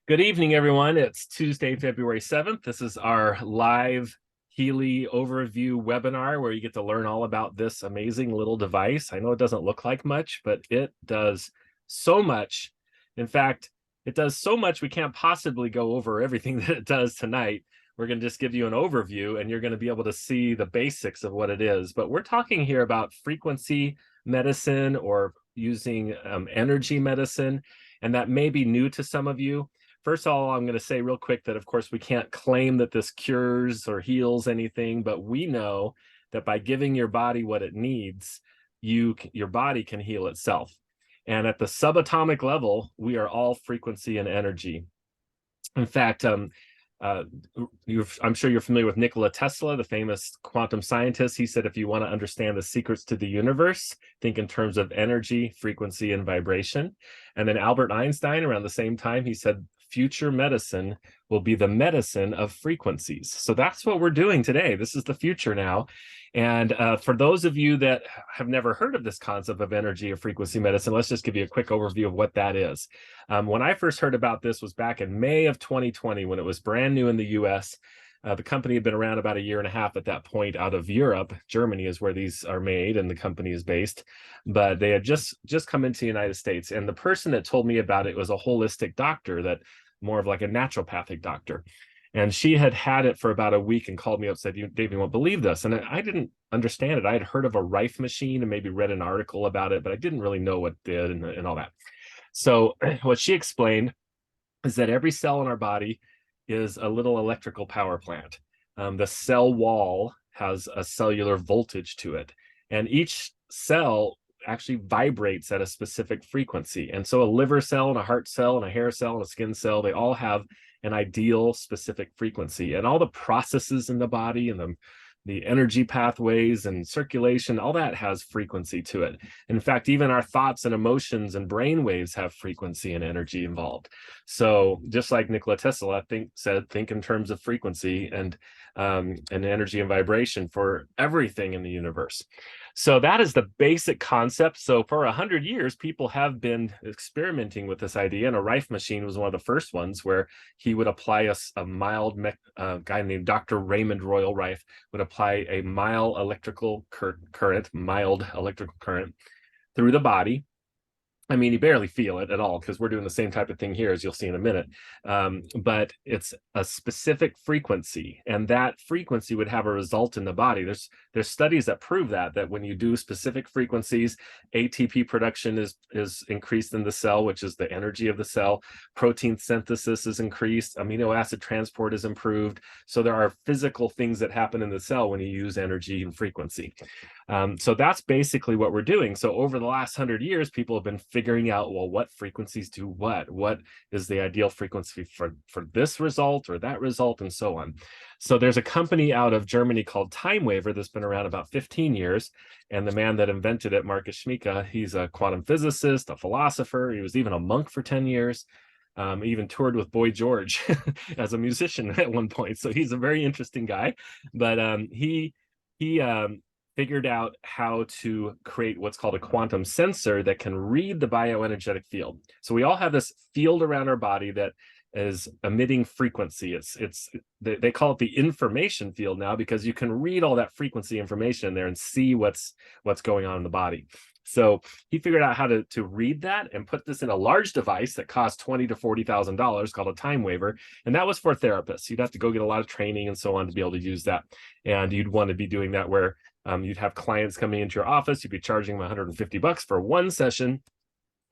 Good evening, everyone. It's Tuesday, February 7th. This is our live Healy Overview webinar where you get to learn all about this amazing little device. I know it doesn't look like much, but it does so much. In fact, it does so much we can't possibly go over everything that it does tonight. We're going to just give you an overview and you're going to be able to see the basics of what it is. But we're talking here about frequency medicine or using energy medicine, and that may be new to some of you. First of all, I'm going to say real quick that, of course, we can't claim that this cures or heals anything, but we know that by giving your body what it needs, your body can heal itself. And at the subatomic level, we are all frequency and energy. In fact, uh, I'm sure you're familiar with Nikola Tesla, the famous quantum scientist. He said, if you want to understand the secrets to the universe, think in terms of energy, frequency, and vibration. And then Albert Einstein, around the same time, he said, future medicine will be the medicine of frequencies. So that's what we're doing today. This is the future now. And for those of you that have never heard of this concept of energy or frequency medicine, let's just give you a quick overview of what that is. When I first heard about this was back in May of 2020, when it was brand new in the US. The company had been around about a year and a half at that point out of Europe. Germany is where these are made and the company is based, but they had just come into the United States. And the person that told me about it was a holistic doctor, that more of like a naturopathic doctor. And she had had it for about a week and called me up and said, Dave, you won't believe this. And I didn't understand it. I had heard of a Rife machine and maybe read an article about it, but I didn't really know what it did and all that. So what she explained is that every cell in our body is a little electrical power plant. The cell wall has a cellular voltage to it, and each cell actually vibrates at a specific frequency. And so a liver cell and a heart cell and a hair cell and a skin cell, they all have an ideal specific frequency. And all the processes in the body and the energy pathways and circulation, all that has frequency to it. In fact, even our thoughts and emotions and brain waves have frequency and energy involved. So just like Nikola Tesla said, think in terms of frequency and energy and vibration for everything in the universe. So that is the basic concept. So for 100 years, people have been experimenting with this idea. And a Rife machine was one of the first ones where he would apply a mild guy named Dr. Raymond Royal Rife would apply a mild electrical current through the body. I mean, you barely feel it at all because we're doing the same type of thing here, as you'll see in a minute. But it's a specific frequency, and that frequency would have a result in the body. There's studies that prove that when you do specific frequencies, ATP production is increased in the cell, which is the energy of the cell. Protein synthesis is increased. Amino acid transport is improved. So there are physical things that happen in the cell when you use energy and frequency. So that's basically what we're doing. So over the last 100 years, people have been figuring out, well, what frequencies do what? What is the ideal frequency for this result or that result, and so on. So there's a company out of Germany called Time Waver that's been around about 15 years. And the man that invented it, Marcus Schmiecke, he's a quantum physicist, a philosopher. He was even a monk for 10 years. Even toured with Boy George as a musician at one point. So he's a very interesting guy. But he figured out how to create what's called a quantum sensor that can read the bioenergetic field. So we all have this field around our body that is emitting frequency. They call it the information field now because you can read all that frequency information in there and see what's going on in the body. So he figured out how to read that and put this in a large device that cost $20,000 to $40,000 called a Time Waver. And that was for therapists. You'd have to go get a lot of training and so on to be able to use that. And you'd want to be doing that where you'd have clients coming into your office. You'd be charging them $150 for one session.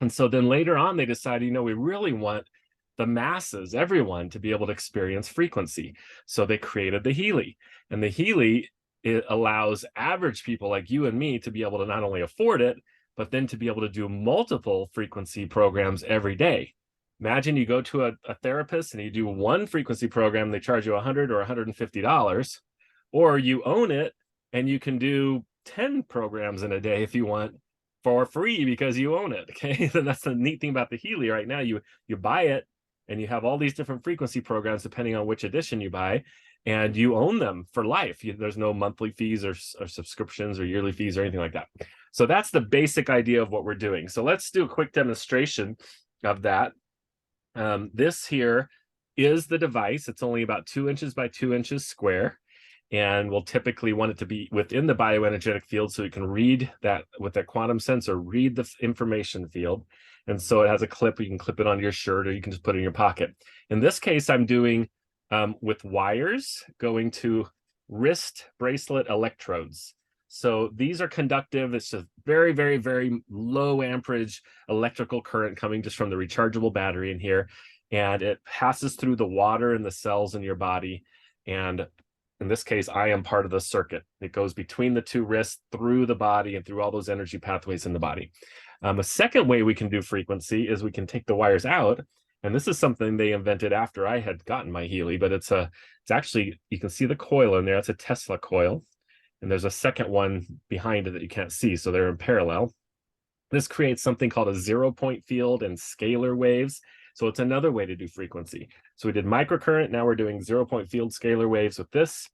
And so then later on, they decided, we really want the masses, everyone, to be able to experience frequency. So they created the Healy. And the Healy, it allows average people like you and me to be able to not only afford it, but then to be able to do multiple frequency programs every day. Imagine you go to a therapist and you do one frequency program, they charge you $100 or $150, or you own it and you can do 10 programs in a day if you want for free because you own it. Okay. And that's the neat thing about the Healy right now. You buy it and you have all these different frequency programs depending on which edition you buy, and you own them for life. There's no monthly fees or subscriptions or yearly fees or anything like that. So that's the basic idea of what we're doing. So let's do a quick demonstration of that. This here is the device. It's only about 2 inches by 2 inches square, and we'll typically want it to be within the bioenergetic field so you can read that with that quantum sensor, read the information field. And so it has a clip, you can clip it onto your shirt or you can just put it in your pocket. In this case, I'm doing with wires going to wrist bracelet electrodes. So these are conductive. It's just very, very, very low amperage electrical current coming just from the rechargeable battery in here. And it passes through the water and the cells in your body. And in this case, I am part of the circuit. It goes between the two wrists, through the body, and through all those energy pathways in the body. A second way we can do frequency is we can take the wires out. And this is something they invented after I had gotten my Healy, but it's actually, you can see the coil in there. It's a Tesla coil. And there's a second one behind it that you can't see. So they're in parallel. This creates something called a 0-point field and scalar waves. So it's another way to do frequency. So we did microcurrent. Now we're doing 0-point field scalar waves with this.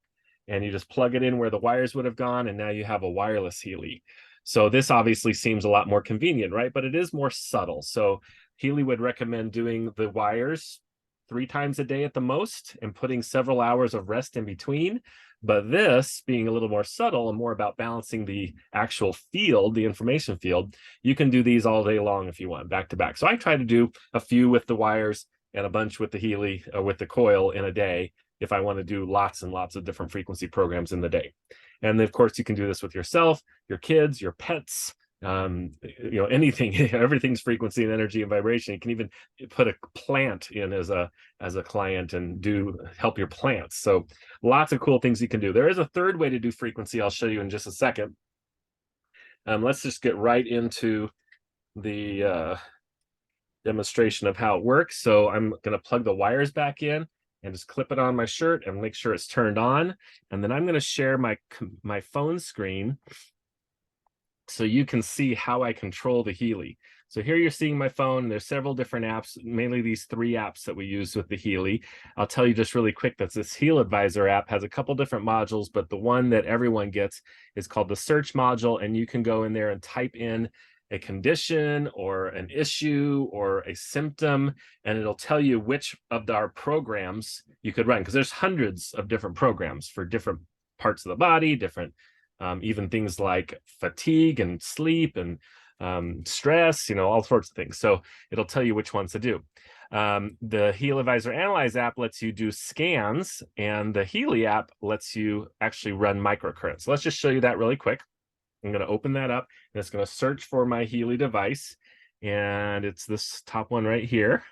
And you just plug it in where the wires would have gone. And now you have a wireless Healy. So this obviously seems a lot more convenient, right? But it is more subtle. So Healy would recommend doing the wires 3 times a day at the most and putting several hours of rest in between. But this being a little more subtle and more about balancing the actual field, the information field, you can do these all day long if you want, back to back. So I try to do a few with the wires and a bunch with the Healy, with the coil in a day if I want to do lots and lots of different frequency programs in the day. And of course, you can do this with yourself, your kids, your pets, anything. Everything's frequency and energy and vibration. You can even put a plant in as a client and help your plants. So lots of cool things you can do. There is a third way to do frequency I'll show you in just a second. Let's just get right into the demonstration of how it works. So I'm going to plug the wires back in and just clip it on my shirt and make sure it's turned on. And then I'm going to share my phone screen so you can see how I control the Healy. So here you're seeing my phone. There's several different apps, mainly these 3 apps that we use with the Healy. I'll tell you just really quick that this Heal Advisor app has a couple different modules, but the one that everyone gets is called the search module. And you can go in there and type in a condition or an issue or a symptom, and it'll tell you which of our programs you could run, because there's hundreds of different programs for different parts of the body, different even things like fatigue and sleep and stress, all sorts of things. So it'll tell you which ones to do. The Heal Advisor Analyze app lets you do scans, and the Healy app lets you actually run microcurrent. So let's just show you that really quick. I'm going to open that up, and it's going to search for my Healy device, and it's this top one right here.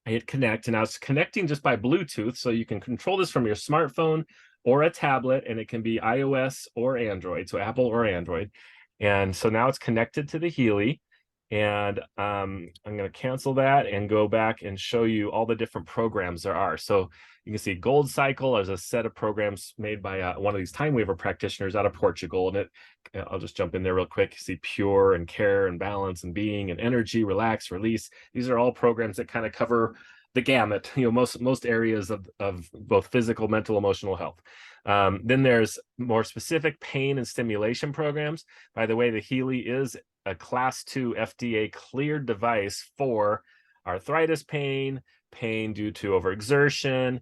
I hit connect, and now it's connecting just by Bluetooth, so you can control this from your smartphone or a tablet, and it can be iOS or Android, so Apple or Android. And so now it's connected to the Healy, and I'm going to cancel that and go back and show you all the different programs there are. So you can see Gold Cycle as a set of programs made by one of these time waver practitioners out of Portugal. And I'll just jump in there real quick. You see Pure and Care and Balance and Being and Energy, Relax, Release. These are all programs that kind of cover the gamut, most areas of both physical, mental, emotional health. Then there's more specific pain and stimulation programs. By the way, the Healy is a Class 2 FDA cleared device for arthritis pain due to overexertion.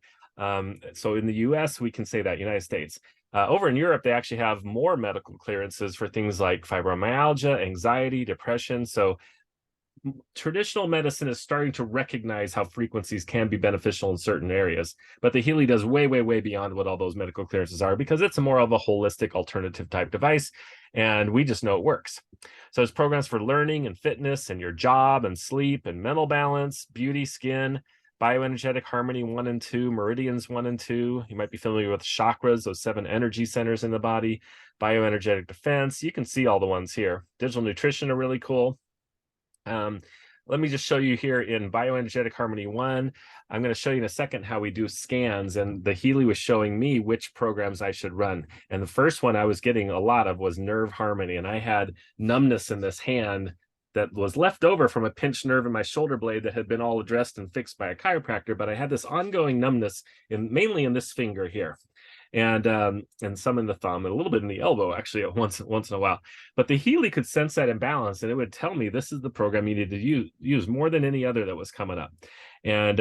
So in the US, we can say that, United States. Over in Europe, they actually have more medical clearances for things like fibromyalgia, anxiety, depression. So traditional medicine is starting to recognize how frequencies can be beneficial in certain areas, but the Healy does way, way, way beyond what all those medical clearances are, because it's more of a holistic alternative type device, and we just know it works. So there's programs for learning and fitness and your job and sleep and mental balance, beauty, skin, bioenergetic harmony 1 and 2, meridians 1 and 2. You might be familiar with chakras, those 7 energy centers in the body, bioenergetic defense. You can see all the ones here. Digital nutrition are really cool. Let me just show you here in Bioenergetic Harmony 1. I'm going to show you in a second how we do scans, and the Healy was showing me which programs I should run. And the first one I was getting a lot of was Nerve Harmony, and I had numbness in this hand that was left over from a pinched nerve in my shoulder blade that had been all addressed and fixed by a chiropractor, but I had this ongoing numbness mainly in this finger here. and some in the thumb, and a little bit in the elbow, actually, once in a while. But the Healy could sense that imbalance, and it would tell me this is the program you need to use more than any other that was coming up. And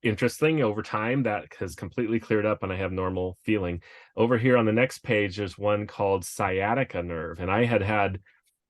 interesting, over time, that has completely cleared up, and I have normal feeling. Over here on the next page, there's one called sciatica nerve, and I had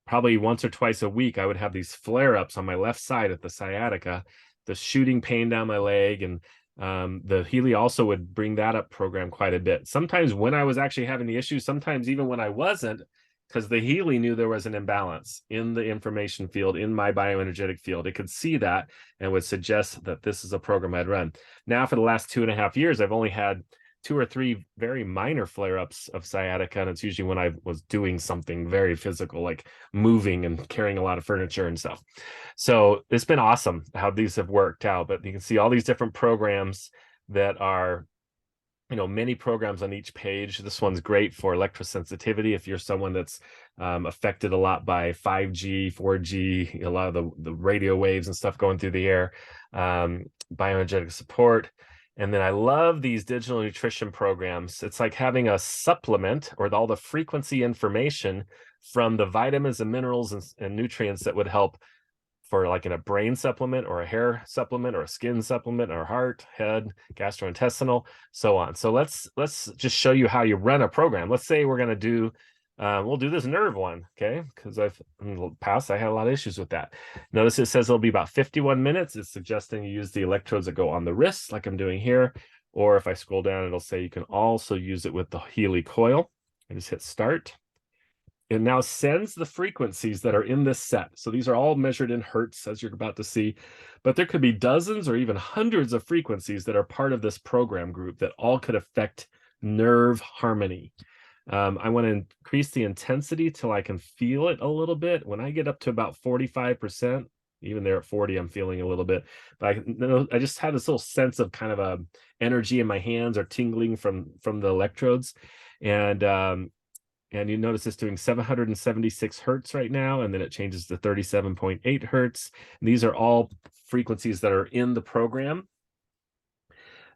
probably once or twice a week, I would have these flare-ups on my left side at the sciatica, the shooting pain down my leg, and the Healy also would bring that up program quite a bit. Sometimes when I was actually having the issue, sometimes even when I wasn't, because the Healy knew there was an imbalance in the information field, in my bioenergetic field. It could see that and would suggest that this is a program I'd run. Now, for the last 2.5 years, I've only had 2 or 3 very minor flare-ups of sciatica, and it's usually when I was doing something very physical, like moving and carrying a lot of furniture and stuff. So it's been awesome how these have worked out. But you can see all these different programs that are, many programs on each page. This one's great for electrosensitivity if you're someone that's affected a lot by 5G, 4G, a lot of the radio waves and stuff going through the air. Bioenergetic support. And then I love these digital nutrition programs. It's like having a supplement or all the frequency information from the vitamins and minerals and nutrients that would help for, like, in a brain supplement or a hair supplement or a skin supplement or heart, head, gastrointestinal, so on. So let's just show you how you run a program. Let's say we're going to do we'll do this nerve one, okay? Because in the past I had a lot of issues with that. Notice it says it'll be about 51 minutes. It's suggesting you use the electrodes that go on the wrist, like I'm doing here. Or if I scroll down, it'll say you can also use it with the Healy coil. I just hit start. It now sends the frequencies that are in this set. So these are all measured in hertz, as you're about to see. But there could be dozens or even hundreds of frequencies that are part of this program group that all could affect nerve harmony. I want to increase the intensity till I can feel it a little bit. When I get up to about 45%, even there at 40, I'm feeling a little bit. But I just have this little sense of kind of a energy in my hands or tingling from the electrodes. And you notice it's doing 776 hertz right now, and then it changes to 37.8 hertz. And these are all frequencies that are in the program.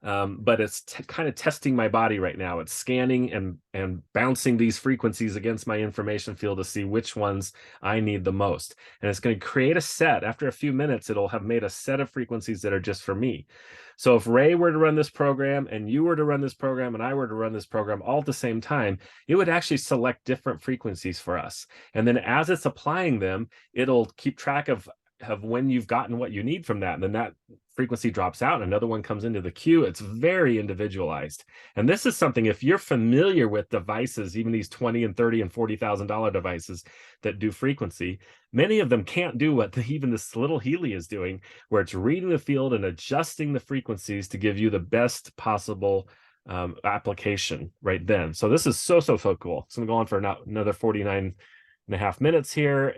But it's kind of testing my body right now. It's scanning and bouncing these frequencies against my information field to see which ones I need the most. And it's going to create a set. After a few minutes, it'll have made a set of frequencies that are just for me. So if Ray were to run this program and you were to run this program and I were to run this program all at the same time, it would actually select different frequencies for us. And then as it's applying them, it'll keep track of when you've gotten what you need from that. And then that frequency drops out, another one comes into the queue. It's very individualized. And this is something, if you're familiar with devices, even these $20,000 and $30,000 and $40,000 devices that do frequency, many of them can't do what even this little Healy is doing, where it's reading the field and adjusting the frequencies to give you the best possible application right then. So this is so cool. It's going to go on for another 49.5 minutes here.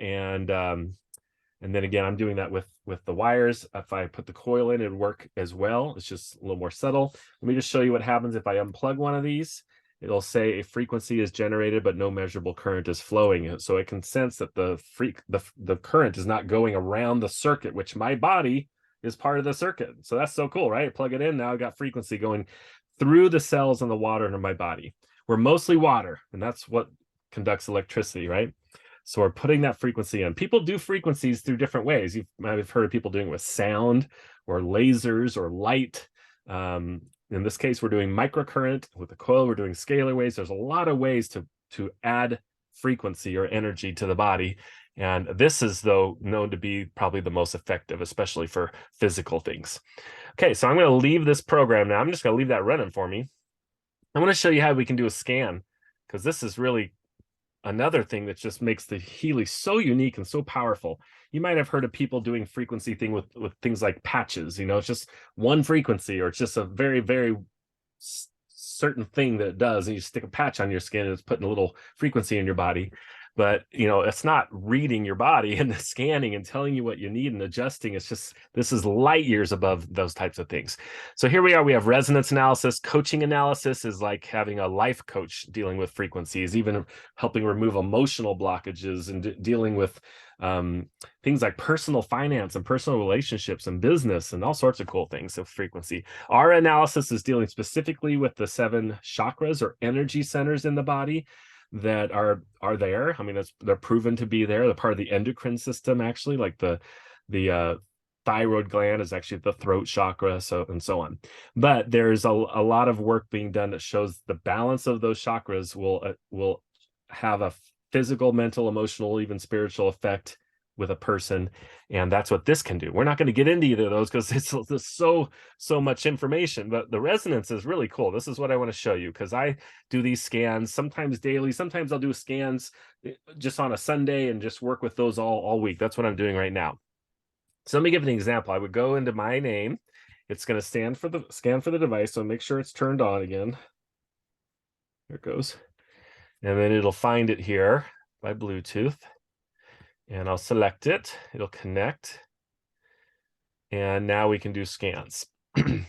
And then again, I'm doing that with the wires. If I put the coil in, it'd work as well. It's just a little more subtle. Let me just show you what happens if I unplug one of these. It'll say a frequency is generated, but no measurable current is flowing. So it can sense that the current is not going around the circuit, which my body is part of the circuit. So that's so cool, right? Plug it in. Now I've got frequency going through the cells and the water in my body. We're mostly water, and that's what conducts electricity, right? So we're putting that frequency in. People do frequencies through different ways. You might have heard of people doing it with sound or lasers or light. In this case, we're doing microcurrent. With the coil, we're doing scalar waves. There's a lot of ways to add frequency or energy to the body. And this is, though, known to be probably the most effective, especially for physical things. Okay, so I'm going to leave this program now. I'm just going to leave that running for me. I want to show you how we can do a scan, because this is really another thing that just makes the Healy so unique and so powerful. You might have heard of people doing frequency thing with things like patches. It's just one frequency, or it's just a very, very certain thing that it does, and you stick a patch on your skin and it's putting a little frequency in your body. but it's not reading your body and scanning and telling you what you need and adjusting. It's just, this is light years above those types of things. So here we are, we have resonance analysis. Coaching analysis is like having a life coach dealing with frequencies, even helping remove emotional blockages and dealing with things like personal finance and personal relationships and business and all sorts of cool things of frequency. Our analysis is dealing specifically with the 7 chakras or energy centers in the body that are there. I mean, they're proven to be there. They're part of the endocrine system, actually, like the thyroid gland is actually the throat chakra, and so on. But there's a lot of work being done that shows the balance of those chakras will have a physical, mental, emotional, even spiritual effect with a person, and that's what this can do. We're not going to get into either of those because it's so much information, but the resonance is really cool. This is what I want to show you, because I do these scans sometimes daily. Sometimes I'll do scans just on a Sunday and just work with those all week. That's what I'm doing right now. So let me give an example. I would go into my name. It's going to scan for the device, so make sure it's turned on again. There it goes. And then it'll find it here by Bluetooth. And I'll select it. It'll connect. And now we can do scans. And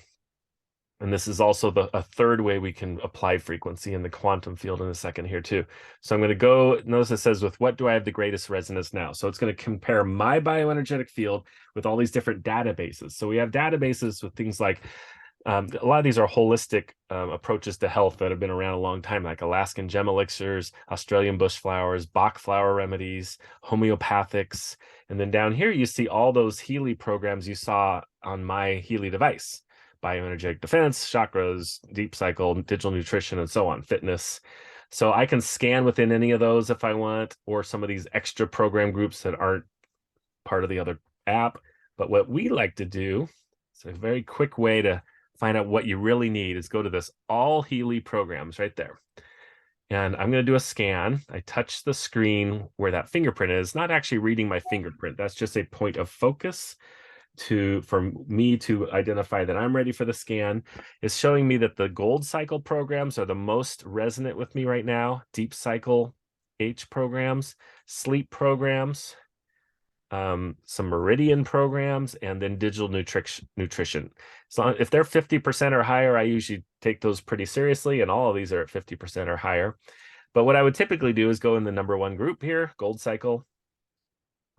this is also a third way we can apply frequency in the quantum field in a second here too. So I'm going to go, notice it says, with what do I have the greatest resonance now? So it's going to compare my bioenergetic field with all these different databases. So we have databases with things like, a lot of these are holistic approaches to health that have been around a long time, like Alaskan gem elixirs, Australian bush flowers, Bach flower remedies, homeopathics. And then down here, you see all those Healy programs you saw on my Healy device: bioenergetic defense, chakras, deep cycle, digital nutrition, and so on, fitness. So I can scan within any of those if I want, or some of these extra program groups that aren't part of the other app. But what we like to do, it's a very quick way to find out what you really need, is go to this all Healy programs right there. And I'm going to do a scan. I touch the screen where that fingerprint is, not actually reading my fingerprint. That's just a point of focus for me to identify that I'm ready for the scan. It's showing me that the gold cycle programs are the most resonant with me right now. Deep cycle H programs, sleep programs, some meridian programs, and then digital nutrition. So if they're 50% or higher, I usually take those pretty seriously, and all of these are at 50% or higher. But what I would typically do is go in the number 1 group here, gold cycle.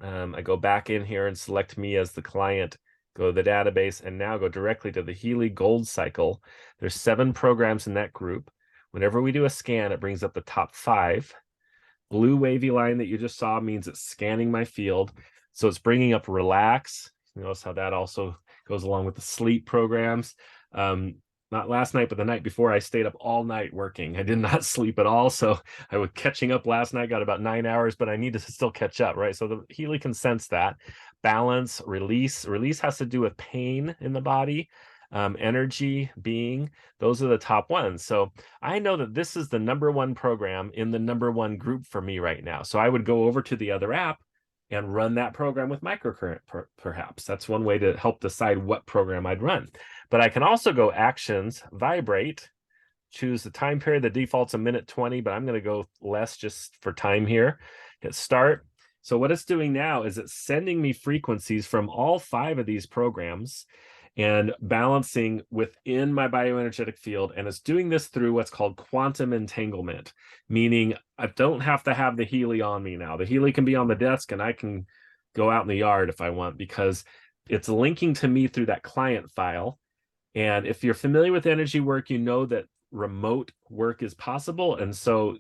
I go back in here and select me as the client, go to the database, and now go directly to the Healy Gold Cycle. There's 7 programs in that group. Whenever we do a scan, it brings up the top 5. Blue wavy line that you just saw means it's scanning my field. So it's bringing up relax. You notice how that also goes along with the sleep programs. Not last night, but the night before, I stayed up all night working. I did not sleep at all. So I was catching up last night, got about 9 hours, but I need to still catch up, right? So the Healy can sense that. Balance, release. Release has to do with pain in the body, energy, being. Those are the top ones. So I know that this is the number 1 program in the number 1 group for me right now. So I would go over to the other app and run that program with microcurrent, perhaps. That's one way to help decide what program I'd run. But I can also go actions, vibrate, choose the time period. The default's a minute 20, but I'm going to go less just for time here. Hit start. So what it's doing now is it's sending me frequencies from all 5 of these programs and balancing within my bioenergetic field. And it's doing this through what's called quantum entanglement, meaning I don't have to have the Healy on me now. The Healy can be on the desk and I can go out in the yard if I want, because it's linking to me through that client file. And if you're familiar with energy work, you know that remote work is possible. And so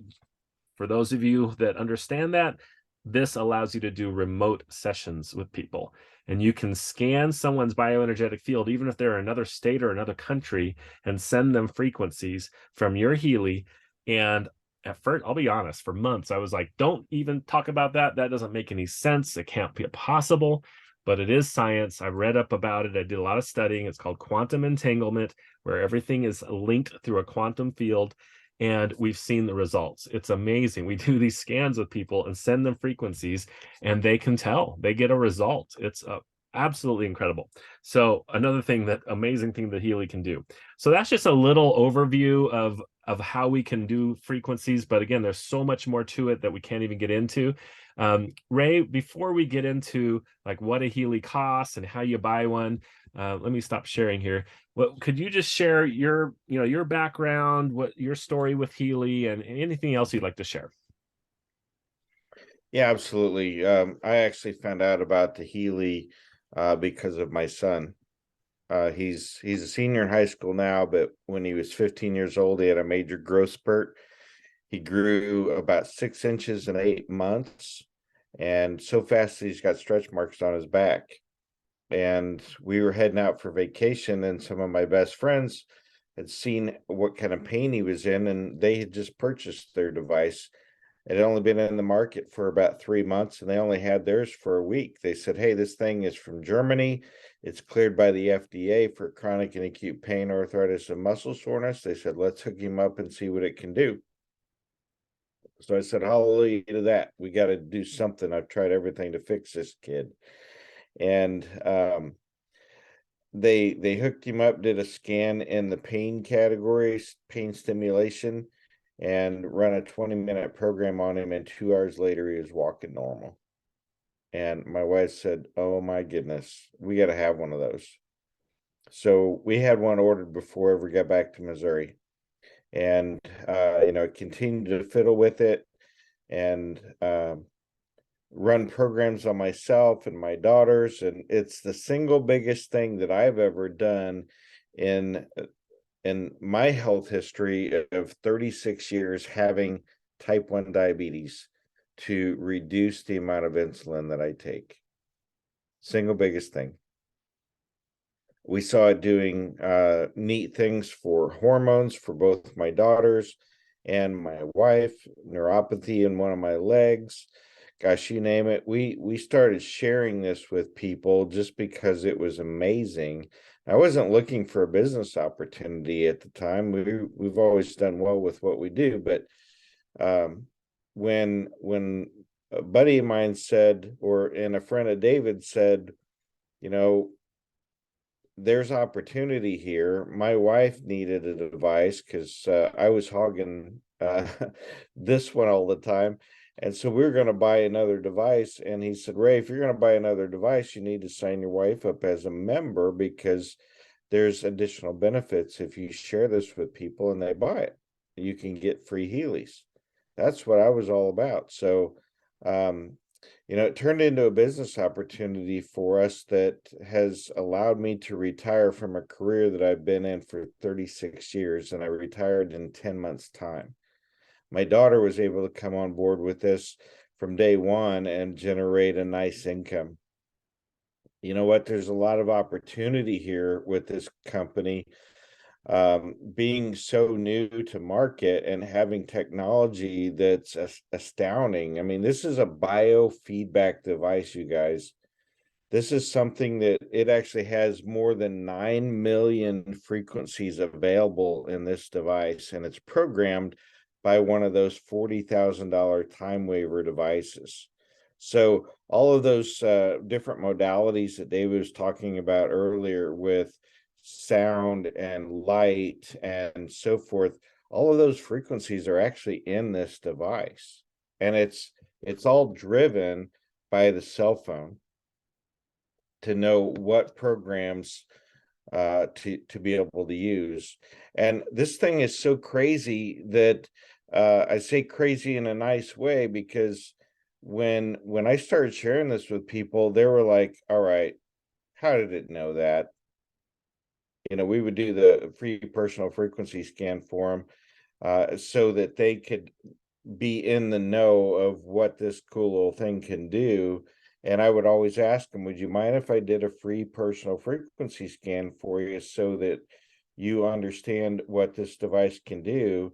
for those of you that understand that, this allows you to do remote sessions with people. And you can scan someone's bioenergetic field, even if they're in another state or another country, and send them frequencies from your Healy. And at first, I'll be honest, for months, I was like, don't even talk about that. That doesn't make any sense. It can't be possible. But it is science. I read up about it. I did a lot of studying. It's called quantum entanglement, where everything is linked through a quantum field. And we've seen the results. It's amazing. We do these scans with people and send them frequencies, and they can tell. They get a result. It's absolutely incredible. So another thing, that amazing thing that Healy can do. So that's just a little overview of of how we can do frequencies. But again, there's so much more to it that we can't even get into. Ray, before we get into like what a Healy costs and how you buy one, let me stop sharing here. What could you just share your background, what your story with Healy, and anything else you'd like to share? Yeah, absolutely. I actually found out about the Healy because of my son. He's a senior in high school now, but when he was 15 years old, he had a major growth spurt. He grew about 6 inches in 8 months, and so fast that he's got stretch marks on his back. And we were heading out for vacation, and some of my best friends had seen what kind of pain he was in, and they had just purchased their device. It had only been in the market for about 3 months, and they only had theirs for a week. They said, "Hey, this thing is from Germany. It's cleared by the FDA for chronic and acute pain, arthritis, and muscle soreness." They said, "Let's hook him up and see what it can do." So I said, "Hallelujah to that. We got to do something. I've tried everything to fix this kid." And they hooked him up, did a scan in the pain categories, pain stimulation, and run a 20-minute program on him. And 2 hours later, he was walking normal. And my wife said, "Oh my goodness, we got to have one of those." So we had one ordered before I ever got back to Missouri. And, continued to fiddle with it and run programs on myself and my daughters. And it's the single biggest thing that I've ever done in my health history of 36 years having type 1 diabetes, to reduce the amount of insulin that I take. Single biggest thing. We saw it doing neat things for hormones for both my daughters and my wife, neuropathy in one of my legs. Gosh, you name it. We started sharing this with people just because it was amazing. I wasn't looking for a business opportunity at the time. We've always done well with what we do, but um, when a buddy of mine said, and a friend of David said, you know, there's opportunity here. My wife needed a device because I was hogging this one all the time. And so we were going to buy another device. And he said, "Ray, if you're going to buy another device, you need to sign your wife up as a member, because there's additional benefits if you share this with people and they buy it. You can get free Heelys." That's what I was all about. So, um, it turned into a business opportunity for us that has allowed me to retire from a career that I've been in for 36 years, and I retired in 10 months' time. My daughter was able to come on board with this from day one and generate a nice income. You know what? There's a lot of opportunity here with this company, being so new to market and having technology that's astounding. I mean, this is a biofeedback device, you guys. This is something that it actually has more than 9 million frequencies available in this device, and it's programmed by one of those $40,000 time waiver devices. So all of those different modalities that David was talking about earlier with sound and light and so forth, all of those frequencies are actually in this device. And it's all driven by the cell phone to know what programs to be able to use. And this thing is so crazy that I say crazy in a nice way, because when I started sharing this with people, they were like, "All right, how did it know that?" We would do the free personal frequency scan for them, so that they could be in the know of what this cool little thing can do. And I would always ask them, "Would you mind if I did a free personal frequency scan for you, so that you understand what this device can do,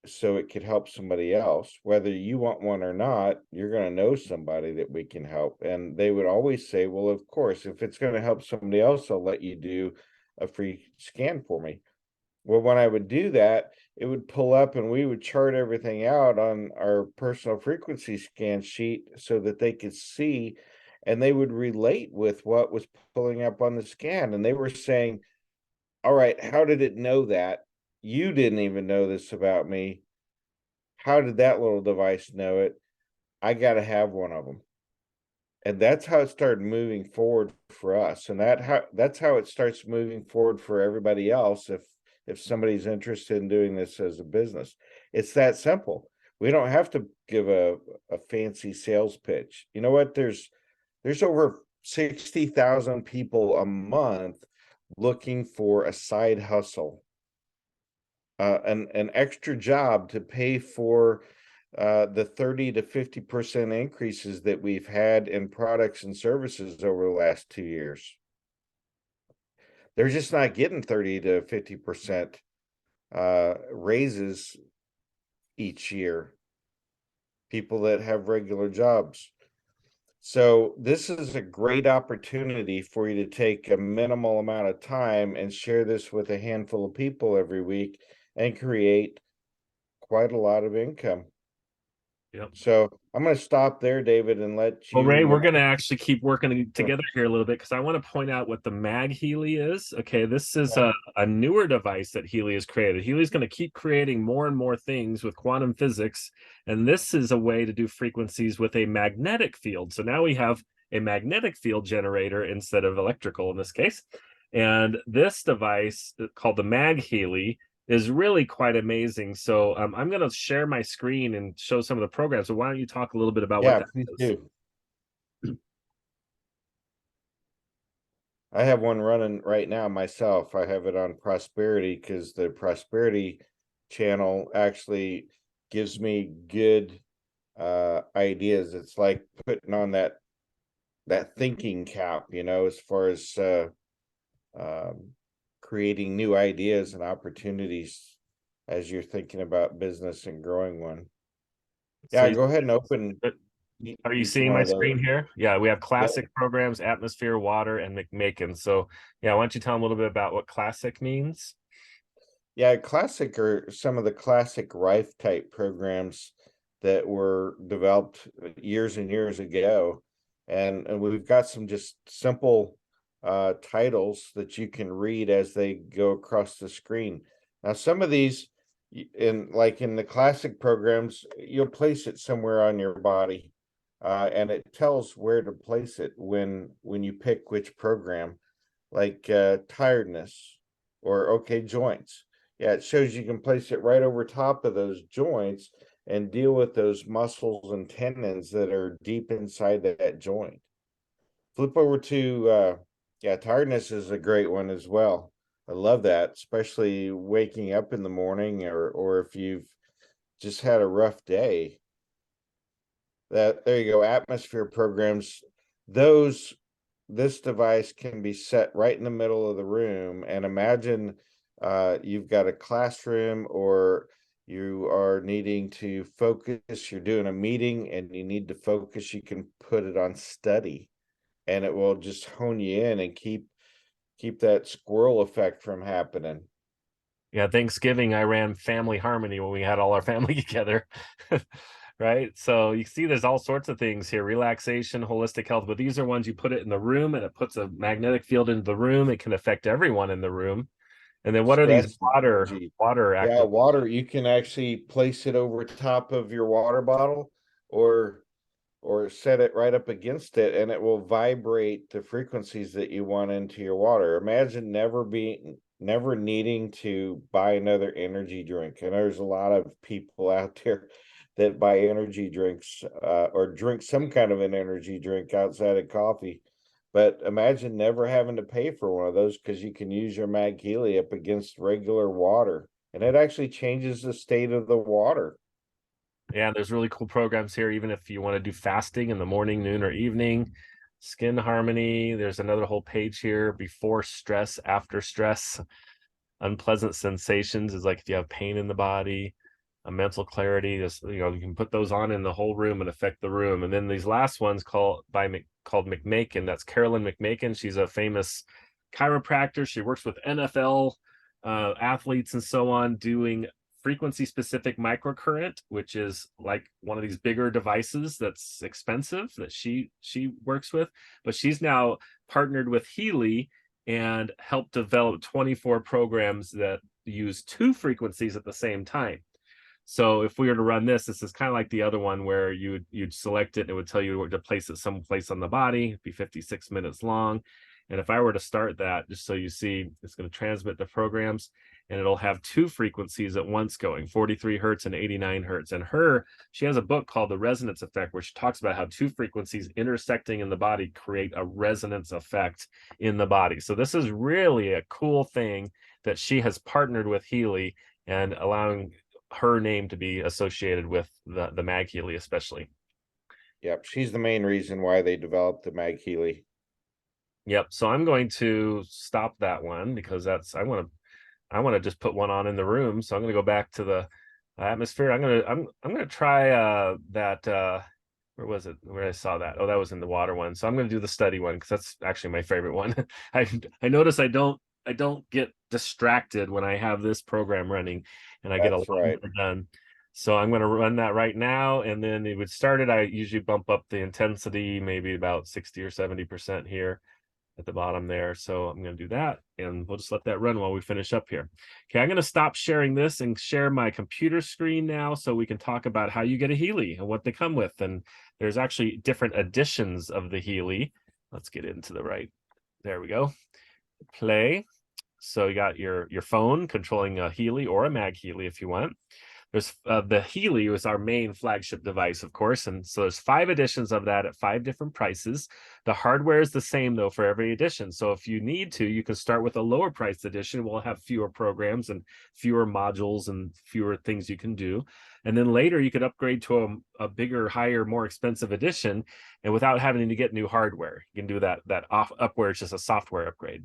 so it could help somebody else? Whether you want one or not, you're going to know somebody that we can help." And they would always say, "Well, of course, if it's going to help somebody else, I'll let you do a free scan for me." Well, when I would do that, it would pull up and we would chart everything out on our personal frequency scan sheet so that they could see, and they would relate with what was pulling up on the scan. And they were saying, "All right, how did it know that?" you didn't even know this about me. How did that little device know it? I got to have one of them. And that's how it started moving forward for us. And that's how it starts moving forward for everybody else if somebody's interested in doing this as a business. It's that simple. We don't have to give a fancy sales pitch. You know what? There's over 60,000 people a month looking for a side hustle, an extra job to pay for the 30 to 50% increases that we've had in products and services over the last 2 years. They're just not getting 30 to 50% raises each year, people that have regular jobs. So this is a great opportunity for you to take a minimal amount of time and share this with a handful of people every week and create quite a lot of income. Yep. So I'm going to stop there, David, and let Well, Ray, you. we're going to actually keep working together here a little bit because I want to point out what the Mag Healy is. Okay, this is a newer device that Healy has created. Healy's going to keep creating more and more things with quantum physics, and this is a way to do frequencies with a magnetic field. So now we have a magnetic field generator instead of electrical in this case. And this device called the Mag Healy is really quite amazing. So I'm going to share my screen and show some of the programs. So why don't you talk a little bit about what Yeah, that please is? do. I have one running right now myself. I have it on Prosperity because the Prosperity channel actually gives me good ideas. It's like putting on that thinking cap, as far as um, creating new ideas and opportunities as you're thinking about business and growing one. So Yeah, go ahead and open are you each seeing one my of those. screen here? Yeah, we have Yep. classic programs, atmosphere, water, and McMakin. So yeah, why don't you tell them a little bit about what classic means? Yeah, classic are some of the classic Rife type programs that were developed years and years ago. And we've got some just simple titles that you can read as they go across the screen. Now, some of these in the classic programs, you'll place it somewhere on your body, and it tells where to place it when you pick which program, like tiredness or okay joints. Yeah, it shows you can place it right over top of those joints and deal with those muscles and tendons that are deep inside that joint. Flip over to yeah, tiredness is a great one as well. I love that, especially waking up in the morning or if you've just had a rough day. That there you go, atmosphere programs. Those This device can be set right in the middle of the room, and imagine you've got a classroom or you are needing to focus, you're doing a meeting and you need to focus, you can put it on study and it will just hone you in and keep that squirrel effect from happening. Yeah, Thanksgiving, I ran Family Harmony when we had all our family together. Right. So you see there's all sorts of things here, relaxation, holistic health, but these are ones you put it in the room and it puts a magnetic field into the room. It can affect everyone in the room. And then what are these Stress and energy. water Yeah, active? water, you can actually place it over top of your water bottle or set it right up against it and it will vibrate the frequencies that you want into your water. Imagine never needing to buy another energy drink. And there's a lot of people out there that buy energy drinks or drink some kind of an energy drink outside of coffee. But imagine never having to pay for one of those because you can use your Mag Healy up against regular water. And it actually changes the state of the water. Yeah, there's really cool programs here, even if you want to do fasting in the morning, noon, or evening. Skin harmony. There's another whole page here. Before stress, after stress. Unpleasant sensations is like if you have pain in the body, a mental clarity. Just you can put those on in the whole room and affect the room. And then these last ones called McMakin. That's Carolyn McMakin. She's a famous chiropractor. She works with NFL athletes and so on, doing frequency specific microcurrent, which is like one of these bigger devices that's expensive that she works with. But she's now partnered with Healy and helped develop 24 programs that use two frequencies at the same time. So if we were to run this is kind of like the other one where you'd select it and it would tell you where to place it someplace on the body. It'd be 56 minutes long. And if I were to start that, just so you see, it's going to transmit the programs and it'll have two frequencies at once going, 43 hertz and 89 hertz. And she has a book called The Resonance Effect, where she talks about how two frequencies intersecting in the body create a resonance effect in the body. So this is really a cool thing that she has partnered with Healy and allowing her name to be associated with the Mag Healy, especially. Yep, she's the main reason why they developed the Mag Healy. Yep. So I'm going to stop that one because I want to just put one on in the room. So I'm going to go back to the atmosphere. I'm going to try that where was it? Where I saw that? Oh, that was in the water one. So I'm going to do the study one because that's actually my favorite one. I notice I don't get distracted when I have this program running, and I get a lot That's right. more done. So I'm going to run that right now, and then it would start it. I usually bump up the intensity, maybe about 60 or 70% here at the bottom there. So I'm going to do that, and we'll just let that run while we finish up here. Okay, I'm going to stop sharing this and share my computer screen now so we can talk about how you get a Healy and what they come with. And there's actually different editions of the Healy. Let's get into the right. There we go. Play. So you got your phone controlling a Healy or a Mag Healy if you want. There's the Healy was our main flagship device, of course, and so there's 5 editions of that at 5 different prices. The hardware is the same though for every edition. So if you need to, you can start with a lower priced edition. We'll have fewer programs and fewer modules and fewer things you can do. And then later you could upgrade to a bigger, higher, more expensive edition, and without having to get new hardware. You can do that up where it's just a software upgrade.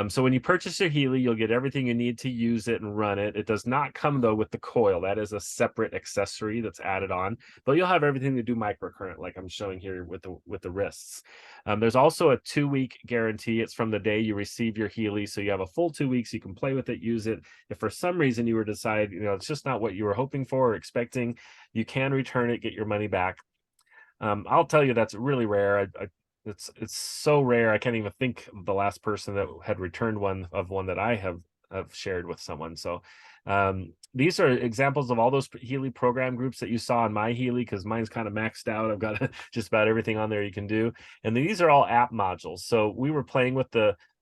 So when you purchase your Healy, you'll get everything you need to use it and run it. It does not come though with the coil. That is a separate accessory that's added on, but you'll have everything to do microcurrent, like I'm showing here with the wrists. There's also a 2-week guarantee. It's from the day you receive your Healy, so you have a full 2 weeks. You can play with it, use it. If for some reason you were to decide, it's just not what you were hoping for or expecting, you can return it, get your money back. I'll tell you that's really rare. It's so rare. I can't even think of the last person that had returned one that I have shared with someone. So these are examples of all those Healy program groups that you saw on my Healy, because mine's kind of maxed out. I've got just about everything on there you can do. And these are all app modules. So we were playing with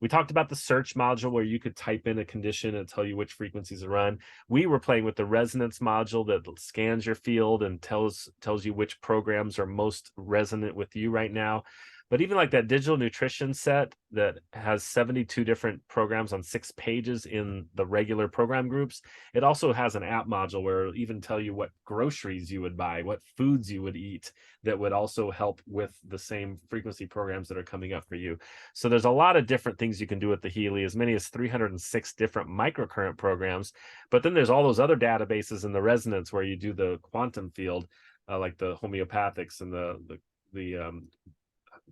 we talked about the search module where you could type in a condition and tell you which frequencies to run. We were playing with the resonance module that scans your field and tells you which programs are most resonant with you right now. But even like that digital nutrition set that has 72 different programs on 6 pages in the regular program groups, it also has an app module where it'll even tell you what groceries you would buy, what foods you would eat, that would also help with the same frequency programs that are coming up for you. So there's a lot of different things you can do with the Healy, as many as 306 different microcurrent programs. But then there's all those other databases in the resonance where you do the quantum field, like the homeopathics and the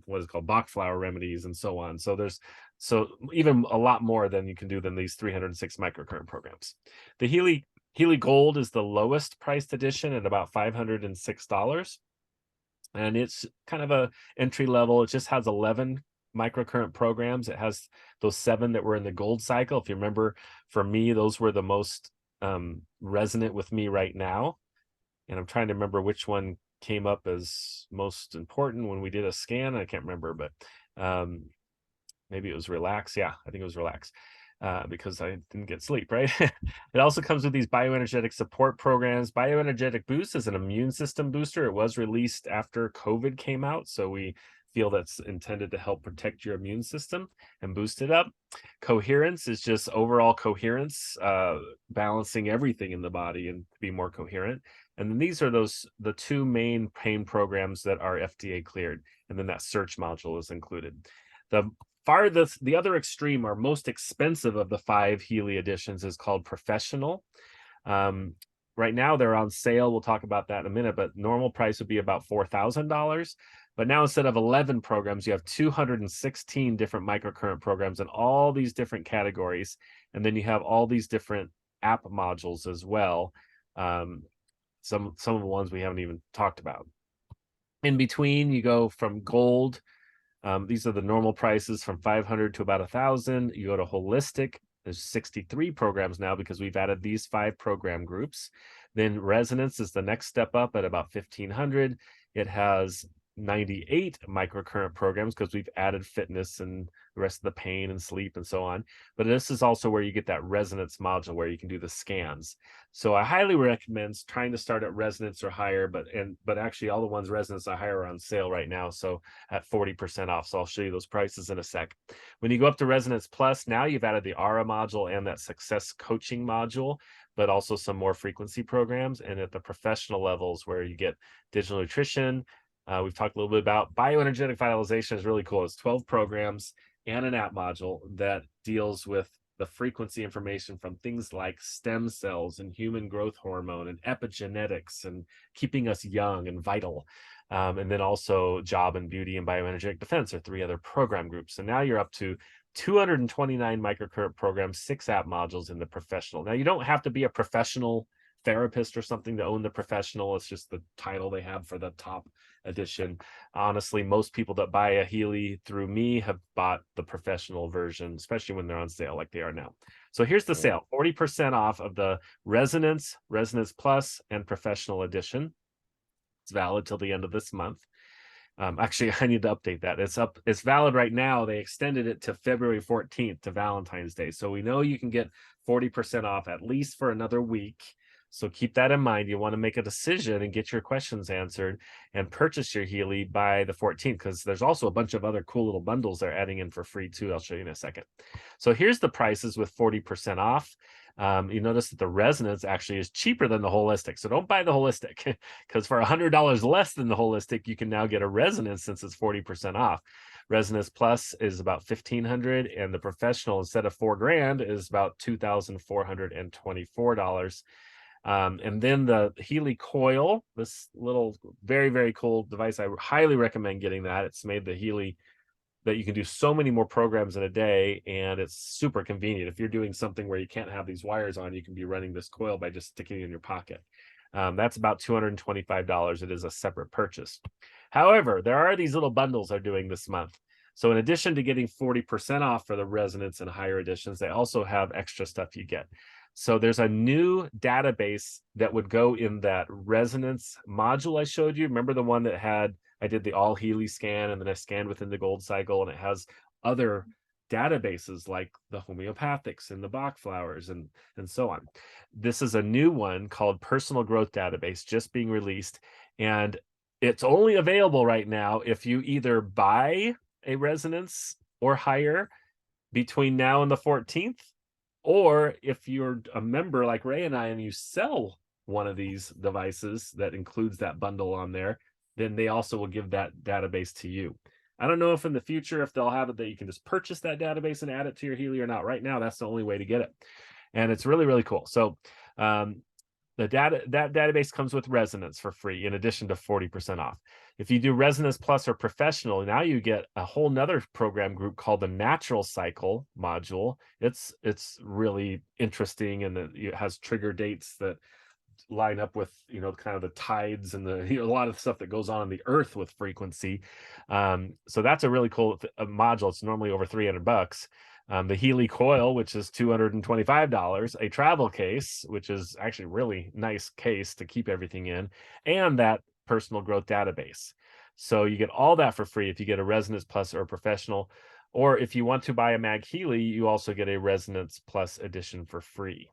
what is called Bach flower remedies and so on. So there's even a lot more than you can do than these 306 microcurrent programs. The Healy Gold is the lowest priced edition at about $506. And it's kind of a entry level. It just has 11 microcurrent programs. It has those 7 that were in the gold cycle. If you remember, for me, those were the most resonant with me right now. And I'm trying to remember which one came up as most important when we did a scan. I can't remember, but maybe it was Relax. Yeah, I think it was Relax, because I didn't get sleep, right? It also comes with these bioenergetic support programs. Bioenergetic Boost is an immune system booster. It was released after COVID came out, so we feel that's intended to help protect your immune system and boost it up. Coherence is just overall coherence, balancing everything in the body and be more coherent. And then these are the 2 main pain programs that are FDA cleared. And then that search module is included. The other extreme, or most expensive of the 5 Healy editions, is called Professional. Right now they're on sale. We'll talk about that in a minute, but normal price would be about $4,000. But now instead of 11 programs, you have 216 different microcurrent programs in all these different categories. And then you have all these different app modules as well. Some of the ones we haven't even talked about. In between, you go from gold. These are the normal prices from 500 to about 1,000. You go to holistic, There's 63 programs now because we've added these 5 program groups. Then resonance is the next step up at about 1,500. It has 98 microcurrent programs because we've added fitness and the rest of the pain and sleep and so on. But this is also where you get that resonance module where you can do the scans. So I highly recommend trying to start at resonance or higher, but actually all the ones resonance or higher are on sale right now. So at 40% off. So I'll show you those prices in a sec. When you go up to Resonance Plus, now you've added the ARA module and that success coaching module, but also some more frequency programs. And at the professional levels where you get digital nutrition, we've talked a little bit about bioenergetic vitalization is really cool. It's 12 programs and an app module that deals with the frequency information from things like stem cells and human growth hormone and epigenetics and keeping us young and vital. And then also job and beauty and bioenergetic defense are 3 other program groups. So now you're up to 229 microcurrent programs, 6 app modules in the professional. Now you don't have to be a professional therapist or something to own the professional. It's just the title they have for the top edition. Honestly, most people that buy a Healy through me have bought the professional version, especially when they're on sale like they are now. So here's the sale, 40% off of the Resonance, Resonance Plus, and Professional Edition. It's valid till the end of this month. Actually, I need to update that. It's valid right now. They extended it to February 14th to Valentine's Day. So we know you can get 40% off at least for another week. So keep that in mind. You want to make a decision and get your questions answered and purchase your Healy by the 14th, because there's also a bunch of other cool little bundles they're adding in for free too. I'll show you in a second. So here's the prices with 40% off. You notice that the resonance actually is cheaper than the holistic. So don't buy the holistic, because for $100 less than the holistic, you can now get a resonance since it's 40% off. Resonance Plus is about 1,500, and the professional, instead of $4,000, is about $2,424. And then the Healy Coil, this little very, very cool device. I highly recommend getting that. It's made the Healy that you can do so many more programs in a day, and it's super convenient. If you're doing something where you can't have these wires on, you can be running this coil by just sticking it in your pocket. That's about $225. It is a separate purchase. However, there are these little bundles they're doing this month. So in addition to getting 40% off for the resonance and higher editions, they also have extra stuff you get. So there's a new database that would go in that resonance module I showed you. Remember the one that had, I did the all Healy scan, and then I scanned within the gold cycle, and it has other databases like the homeopathics and the Bach flowers and so on. This is a new one called Personal Growth Database, just being released, and it's only available right now if you either buy a resonance or higher between now and the 14th, or if you're a member like Ray and I and you sell one of these devices that includes that bundle on there, then they also will give that database to you. I don't know if in the future, if they'll have it that you can just purchase that database and add it to your Healy or not. Right now, that's the only way to get it. And it's really, really cool. So that database comes with Resonance for free, in addition to 40% off. If you do Resonance Plus or Professional, now you get a whole nother program group called the Natural Cycle module. It's really interesting, and it has trigger dates that line up with kind of the tides and the a lot of stuff that goes on in the earth with frequency. So that's a really cool module. It's normally over $300. The Healy Coil, which is $225, a travel case, which is actually really nice case to keep everything in, and that Personal Growth Database. So you get all that for free if you get a Resonance Plus or a Professional. Or if you want to buy a Mag Healy, you also get a Resonance Plus edition for free.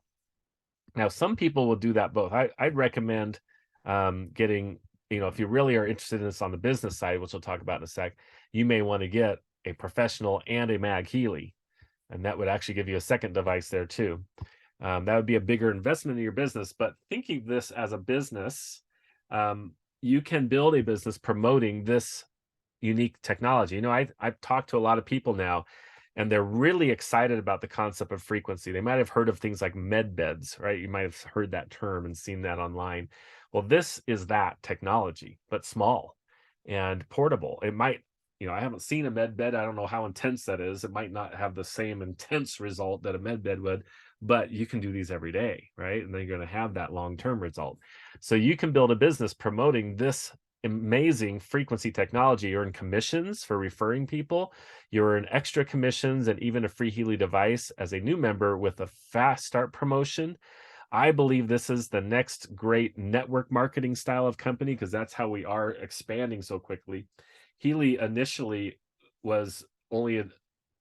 Now, some people will do that both. I'd recommend getting, if you really are interested in this on the business side, which we'll talk about in a sec, you may want to get a Professional and a Mag Healy, and that would actually give you a second device there too. That would be a bigger investment in your business, but thinking of this as a business, you can build a business promoting this unique technology. I've talked to a lot of people now, and they're really excited about the concept of frequency. They might have heard of things like med beds, right? You might have heard that term and seen that online. Well, this is that technology, but small and portable. It might, I haven't seen a med bed. I don't know how intense that is. It might not have the same intense result that a med bed would, but you can do these every day, right? And then you're going to have that long-term result. So you can build a business promoting this amazing frequency technology. You earn commissions for referring people. You earn extra commissions and even a free Healy device as a new member with a fast start promotion. I believe this is the next great network marketing style of company because that's how we are expanding so quickly. Healy initially was only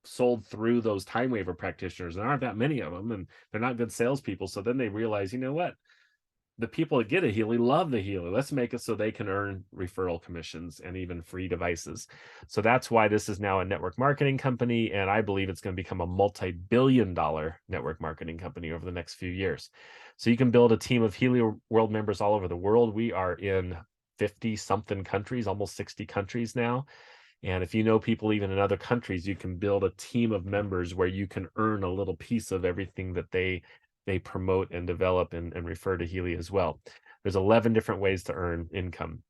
sold through those time waiver practitioners. There aren't that many of them, and they're not good salespeople. So then they realize, you know what? The people that get a Healy love the Healy. Let's make it so they can earn referral commissions and even free devices. So that's why this is now a network marketing company. And I believe it's going to become a multi-billion-dollar network marketing company over the next few years. So you can build a team of Healy World members all over the world. We are in 50 something countries, almost 60 countries now. And if you know people even in other countries, you can build a team of members where you can earn a little piece of everything that they promote and develop and refer to Healy as well. There's 11 different ways to earn income.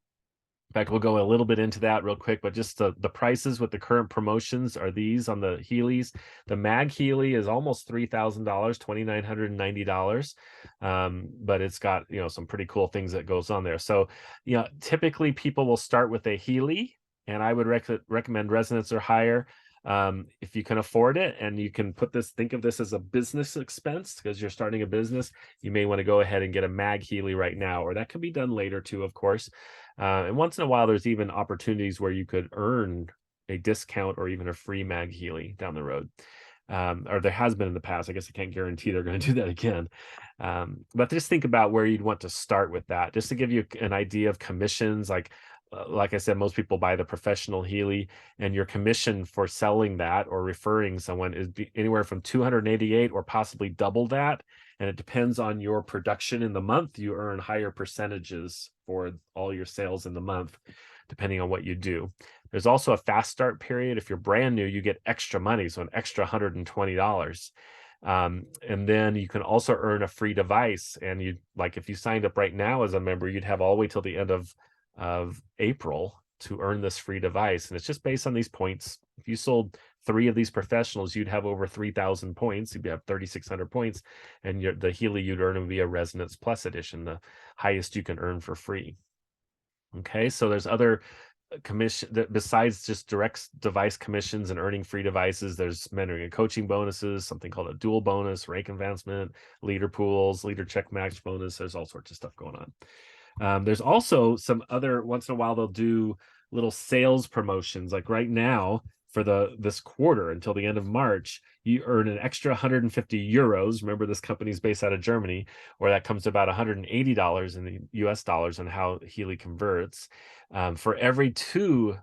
In fact, we'll go a little bit into that real quick, but just the prices with the current promotions are these on the Healys. The Mag Healy is almost $3,000, $2,990. But it's got, some pretty cool things that goes on there. So, typically people will start with a Healy, and I would recommend resonance or higher. If you can afford it and you can think of this as a business expense because you're starting a business, you may want to go ahead and get a Mag Healy right now, or that can be done later too, of course. And once in a while, there's even opportunities where you could earn a discount or even a free Mag Healy down the road. Or there has been in the past. I guess I can't guarantee they're going to do that again. But just think about where you'd want to start with that, just to give you an idea of commissions. Like I said, most people buy the professional Healy, and your commission for selling that or referring someone is anywhere from 288 or possibly double that. And it depends on your production in the month. You earn higher percentages for all your sales in the month, depending on what you do. There's also a fast start period. If you're brand new, you get extra money, so an extra $120. And then you can also earn a free device. And if you signed up right now as a member, you'd have all the way till the end of April to earn this free device. And it's just based on these points. If you sold 3 of these professionals, you'd have over 3,000 points. You'd have 3,600 points, and the Healy you'd earn would be a Resonance Plus edition, the highest you can earn for free. Okay, so there's other commission that besides just direct device commissions and earning free devices. There's mentoring and coaching bonuses, something called a dual bonus, rank advancement, leader pools, leader check match bonus. There's all sorts of stuff going on. There's also some other, once in a while they'll do little sales promotions. Like right now for this quarter until the end of March, you earn an extra 150 euros. Remember, this company's based out of Germany, or that comes to about $180 in the US dollars on how Healy converts, for every 2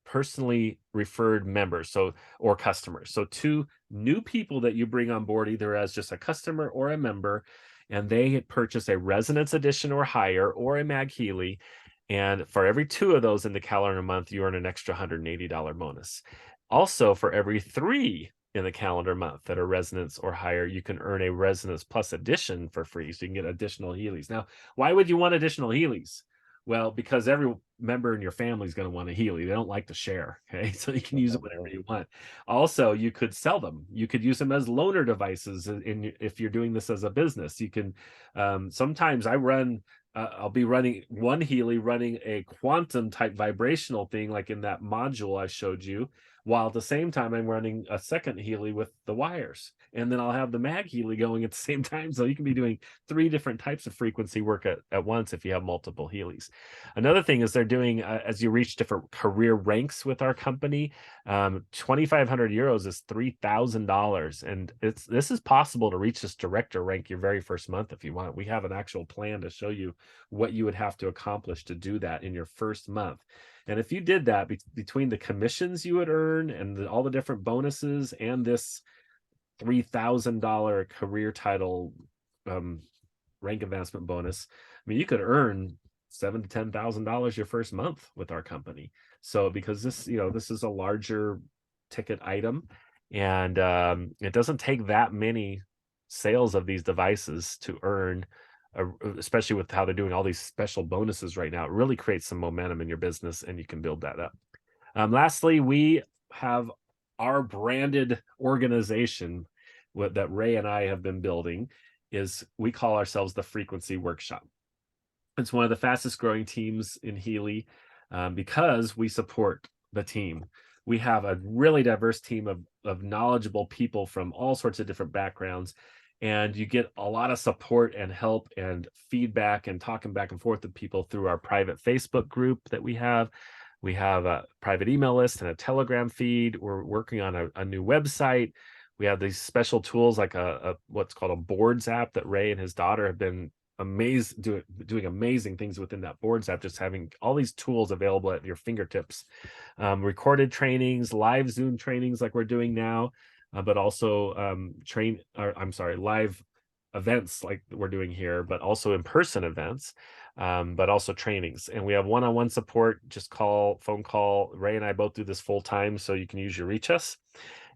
personally referred members, or customers. So 2 new people that you bring on board, either as just a customer or a member, and they purchase a Resonance Edition or higher, or a Mag Healy. And for every 2 of those in the calendar month, you earn an extra $180 bonus. Also, for every 3 in the calendar month that are Resonance or higher, you can earn a Resonance Plus edition for free. So you can get additional Healys. Now, why would you want additional Healys? Well, because every member in your family is going to want a Healy. They don't like to share. Okay. So you can use it whenever you want. Also, you could sell them. You could use them as loaner devices if you're doing this as a business. You can, sometimes I'll be running one Healy, running a quantum type vibrational thing, like in that module I showed you, while at the same time I'm running a second Healy with the wires. And then I'll have the Mag Healy going at the same time. So you can be doing 3 different types of frequency work at once if you have multiple Healys. Another thing is they're doing, as you reach different career ranks with our company, 2,500 euros is $3,000. And this is possible to reach this director rank your very first month if you want. We have an actual plan to show you what you would have to accomplish to do that in your first month. And if you did that between the commissions you would earn and all the different bonuses and this $3,000 career title rank advancement bonus, I mean, you could earn $7,000 to $10,000 your first month with our company. So because this is a larger ticket item, and it doesn't take that many sales of these devices to earn, especially with how they're doing all these special bonuses right now. It really creates some momentum in your business, and you can build that up. Lastly, we have our branded organization that Ray and I have been building. We call ourselves the Frequency Workshop. It's one of the fastest growing teams in Healy. because we support the team. We have a really diverse team of knowledgeable people from all sorts of different backgrounds, and you get a lot of support and help and feedback and talking back and forth with people through our private Facebook group that we have. We have a private email list and a Telegram feed. We're working on a new website. We have these special tools like a what's called a boards app that Ray and his daughter have been doing amazing things within that boards app, just having all these tools available at your fingertips. Recorded trainings, live Zoom trainings like we're doing now, but also live events like we're doing here, but also in-person events, but also trainings. And we have one-on-one support. Just phone call. Ray and I both do this full time, so you can use your Reach Us.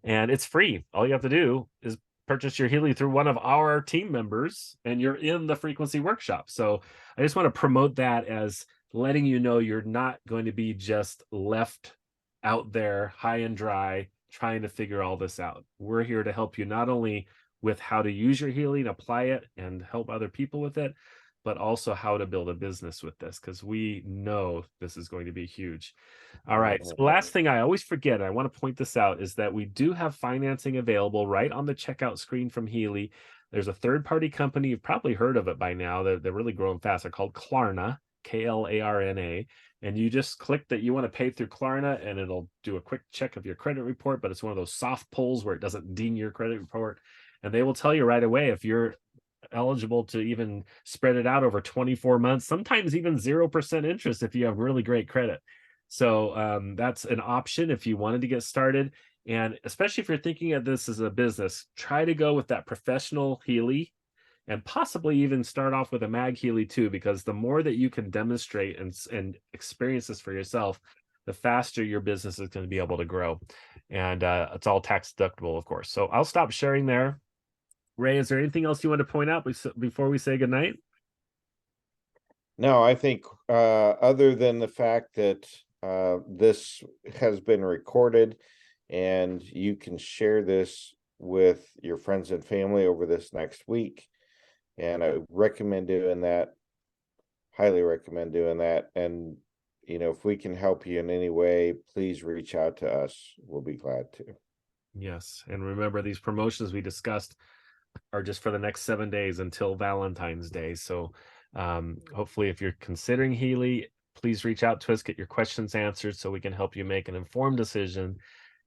And it's free. All you have to do is purchase your Healy through one of our team members, and you're in the frequency workshop. So I just want to promote that as letting you know you're not going to be just left out there high and dry trying to figure all this out. We're here to help you not only with how to use your Healy and apply it and help other people with it, but also how to build a business with this, because we know this is going to be huge. All right. So last thing I always forget, I want to point this out, is that we do have financing available right on the checkout screen from Healy. There's a third-party company. You've probably heard of it by now. They're really growing fast. They're called Klarna, Klarna. And you just click that you want to pay through Klarna, and it'll do a quick check of your credit report. But it's one of those soft pulls where it doesn't ding your credit report. And they will tell you right away if you're eligible to even spread it out over 24 months, sometimes even 0% interest if you have really great credit. So that's an option if you wanted to get started. And especially if you're thinking of this as a business, try to go with that professional Healy, and possibly even start off with a mag Healy too, because the more that you can demonstrate and experience this for yourself, the faster your business is going to be able to grow. And it's all tax deductible, of course. So I'll stop sharing there. Ray, is there anything else you want to point out before we say goodnight? No, I think other than the fact that this has been recorded and you can share this with your friends and family over this next week. And I recommend doing that, highly recommend doing that. And, if we can help you in any way, please reach out to us. We'll be glad to. Yes. And remember, these promotions we discussed are just for the next 7 days until Valentine's Day. So hopefully if you're considering Healy, please reach out to us, get your questions answered so we can help you make an informed decision.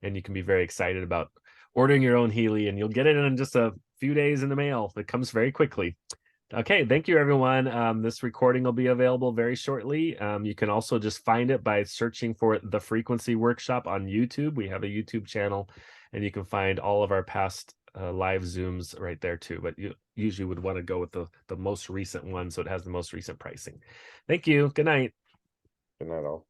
And you can be very excited about ordering your own Healy, and you'll get it in just a few days in the mail. It comes very quickly. Okay, thank you, everyone. This recording will be available very shortly. You can also just find it by searching for The Frequency Workshop on YouTube. We have a YouTube channel, and you can find all of our past live Zooms right there too. But you usually would want to go with the most recent one, so it has the most recent pricing. Thank you. Good night. Good night, all.